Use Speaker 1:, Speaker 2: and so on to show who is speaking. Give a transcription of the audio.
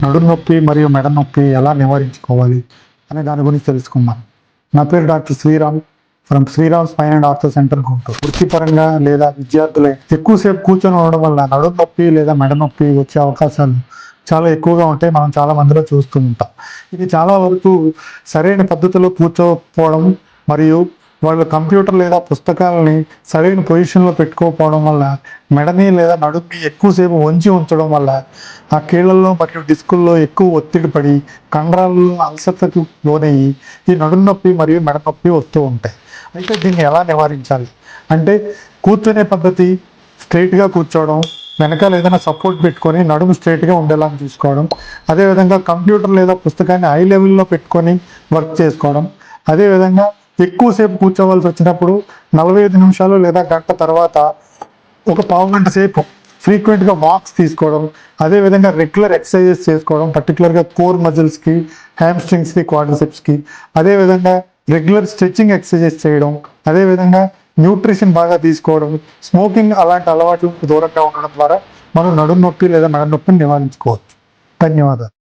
Speaker 1: నడుము నొప్పి మరియు మెడ నొప్పి ఎలా నివారించుకోవాలి అనే దాని గురించి తెలుసుకుందాం. నా పేరు doctor Sriram from Sriram spine and ortho centre Guntur. వృత్తిపరంగా లేదా విద్యార్థులే ఎక్కువసేపు కూర్చొని ఉండడం వల్ల నడుము నొప్పి లేదా మెడ నొప్పి వచ్చే అవకాశాలు చాలా ఎక్కువగా ఉంటాయి. మనం చాలా మందిలో చూస్తూ ఉంటాం. ఇది చాలా వరకు సరైన పద్ధతిలో కూర్చోకపోవడం మరియు వాళ్ళు కంప్యూటర్ లేదా పుస్తకాలని సరైన పొజిషన్లో పెట్టుకోకపోవడం వల్ల మెడని లేదా నడుముని ఎక్కువసేపు వంచి ఉంచడం వల్ల ఆ కీళ్ళల్లో మరియు డిస్కుల్లో ఎక్కువ ఒత్తిడి పడి కండరాల్లో అలసటకు లోనయ్యి ఈ నడుము నొప్పి మరియు మెడ నొప్పి వస్తూ ఉంటాయి. అయితే దీన్ని ఎలా నివారించాలి అంటే కూర్చునే పద్ధతి, స్ట్రైట్గా కూర్చోవడం, వెనకాల ఏదైనా సపోర్ట్ పెట్టుకొని నడుము స్ట్రైట్గా ఉండేలా చూసుకోవడం, అదేవిధంగా కంప్యూటర్ లేదా పుస్తకాన్ని హై లెవెల్లో పెట్టుకొని వర్క్ చేసుకోవడం, అదేవిధంగా ఎక్కువసేపు కూర్చోవలసి వచ్చినప్పుడు 45 నిమిషాలు లేదా గంట తర్వాత ఒక పావు గంట సేపు ఫ్రీక్వెంట్గా వాక్స్ తీసుకోవడం, అదేవిధంగా రెగ్యులర్ ఎక్సర్సైజెస్ చేసుకోవడం, పర్టికులర్గా కోర్ మజిల్స్కి, హ్యామ్స్ట్రింగ్స్కి, క్వాడ్రిసెప్స్కి, అదేవిధంగా రెగ్యులర్ స్ట్రెచ్చింగ్ ఎక్సర్సైజెస్ చేయడం, అదేవిధంగా న్యూట్రిషన్ బాగా తీసుకోవడం, స్మోకింగ్ అలాంటి అలవాట్లకు దూరంగా ఉండడం ద్వారా మనం నడుము నొప్పి లేదా మెడ నొప్పిని నివారించుకోవచ్చు. ధన్యవాదాలు.